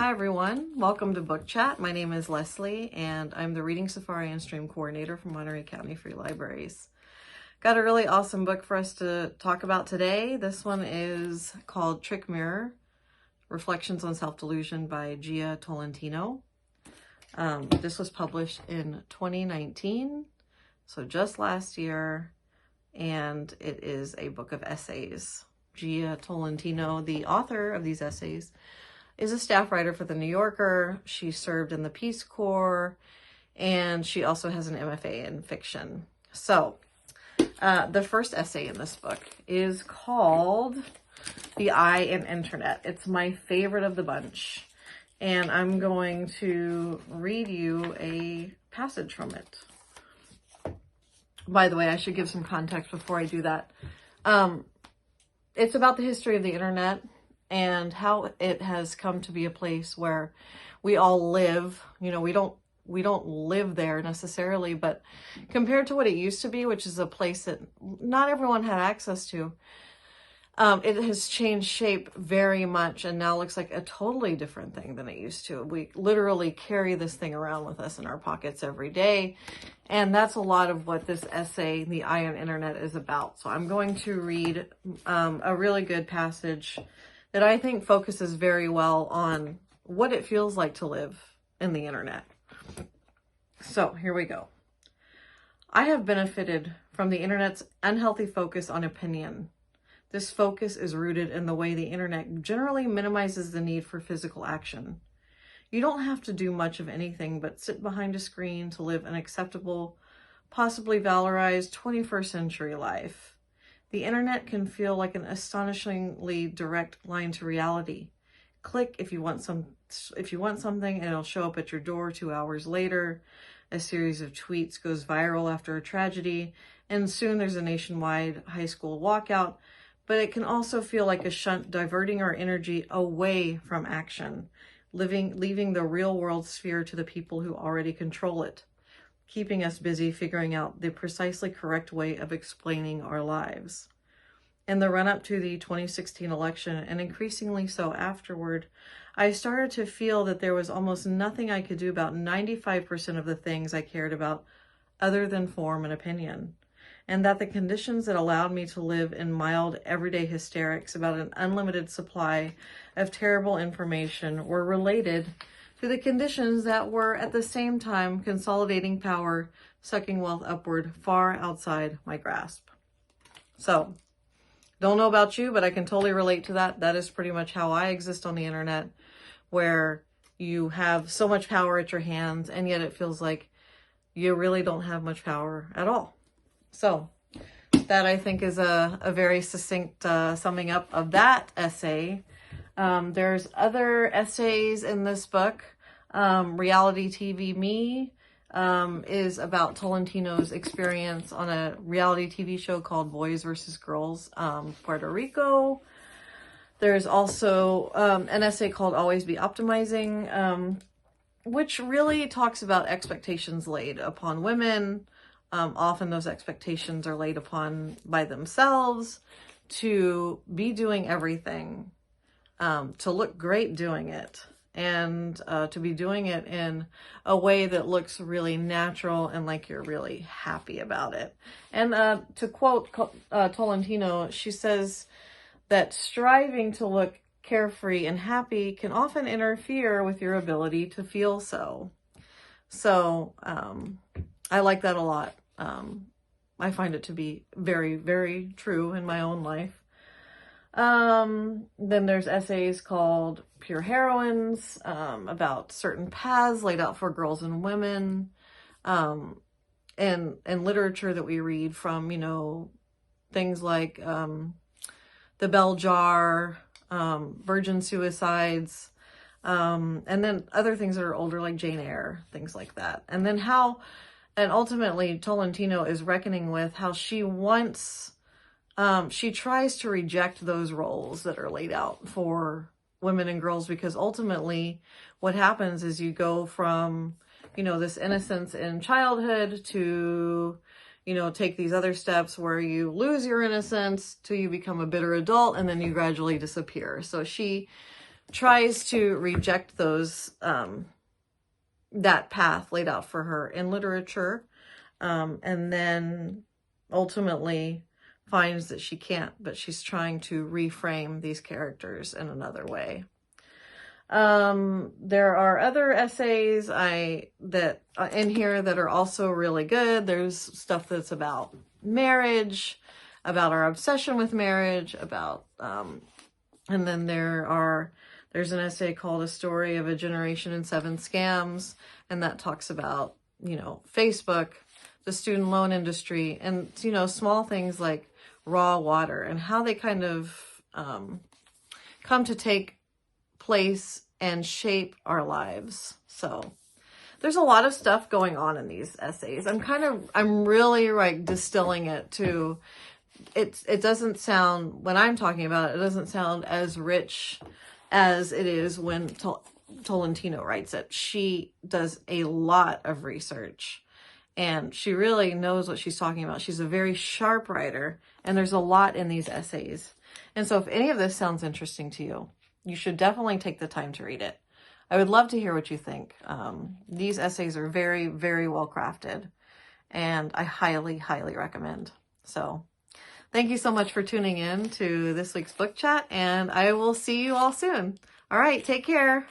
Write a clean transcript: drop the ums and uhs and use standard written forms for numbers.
Hi everyone, welcome to Book Chat. My name is Leslie and I'm the Reading Safari and Stream Coordinator for Monterey County Free Libraries. Got a really awesome book for us to talk about today. This one is called Trick Mirror, Reflections on Self-Delusion by Jia Tolentino. This was published in 2019, so just last year, and it is a book of essays. Jia Tolentino, the author of these essays, is a staff writer for The New Yorker. She served in the Peace Corps, and she also has an MFA in fiction. So the first essay in this book is called The I in Internet. It's my favorite of the bunch, and I'm going to read you a passage from it. By the way, I should give some context before I do that. It's about the history of the internet and how it has come to be a place where we all live. You know, we don't live there necessarily, but compared to what it used to be, which is a place that not everyone had access to, it has changed shape very much and now looks like a totally different thing than it used to. We literally carry this thing around with us in our pockets every day. And that's a lot of what this essay, The I on Internet, is about. So I'm going to read a really good passage that I think focuses very well on what it feels like to live in the internet. So here we go. I have benefited from the internet's unhealthy focus on opinion. This focus is rooted in the way the internet generally minimizes the need for physical action. You don't have to do much of anything but sit behind a screen to live an acceptable, possibly valorized 21st century life. The internet can feel like an astonishingly direct line to reality. Click if you want something, and it'll show up at your door 2 hours later. A series of tweets goes viral after a tragedy, and soon there's a nationwide high school walkout. But it can also feel like a shunt diverting our energy away from action, leaving the real world sphere to the people who already control it, keeping us busy figuring out the precisely correct way of explaining our lives. In the run-up to the 2016 election, and increasingly so afterward, I started to feel that there was almost nothing I could do about 95% of the things I cared about other than form and opinion, and that the conditions that allowed me to live in mild everyday hysterics about an unlimited supply of terrible information were related to the conditions that were at the same time consolidating power, sucking wealth upward far outside my grasp. So, don't know about you, but I can totally relate to that. That is pretty much how I exist on the internet, where you have so much power at your hands, and yet it feels like you really don't have much power at all. So, that I think is a very succinct summing up of that essay. There's other essays in this book. Reality TV Me is about Tolentino's experience on a reality TV show called Boys vs. Girls, Puerto Rico. There's also an essay called Always Be Optimizing, which really talks about expectations laid upon women. Often those expectations are laid upon by themselves to be doing everything, to look great doing it, and to be doing it in a way that looks really natural and like you're really happy about it. And to quote Tolentino, she says that striving to look carefree and happy can often interfere with your ability to feel so. So I like that a lot. I find it to be very, very true in my own life. Then there's essays called Pure Heroines, about certain paths laid out for girls and women, and literature that we read from, you know, things like The Bell Jar, Virgin Suicides, and then other things that are older like Jane Eyre, things like that. And then and ultimately Tolentino is reckoning with how she wants, she tries to reject those roles that are laid out for women and girls, because ultimately what happens is you go from, you know, this innocence in childhood to, you know, take these other steps where you lose your innocence till you become a bitter adult and then you gradually disappear. So she tries to reject those, that path laid out for her in literature, and then ultimately finds that she can't, but she's trying to reframe these characters in another way. There are other essays that in here that are also really good. There's stuff that's about marriage, about our obsession with marriage, about, and then there's an essay called A Story of a Generation and 7 Scams, and that talks about, Facebook, the student loan industry, and, small things like raw water and how they kind of come to take place and shape our lives. So there's a lot of stuff going on in these essays. I'm really like distilling it to, it doesn't sound, when I'm talking about it, it doesn't sound as rich as it is when Tolentino writes it. She does a lot of research and she really knows what she's talking about. She's a very sharp writer, and there's a lot in these essays. And so if any of this sounds interesting to you, you should definitely take the time to read it. I would love to hear what you think. These essays are very, very well crafted, and I highly, highly recommend. So thank you so much for tuning in to this week's book chat, and I will see you all soon. All right, take care.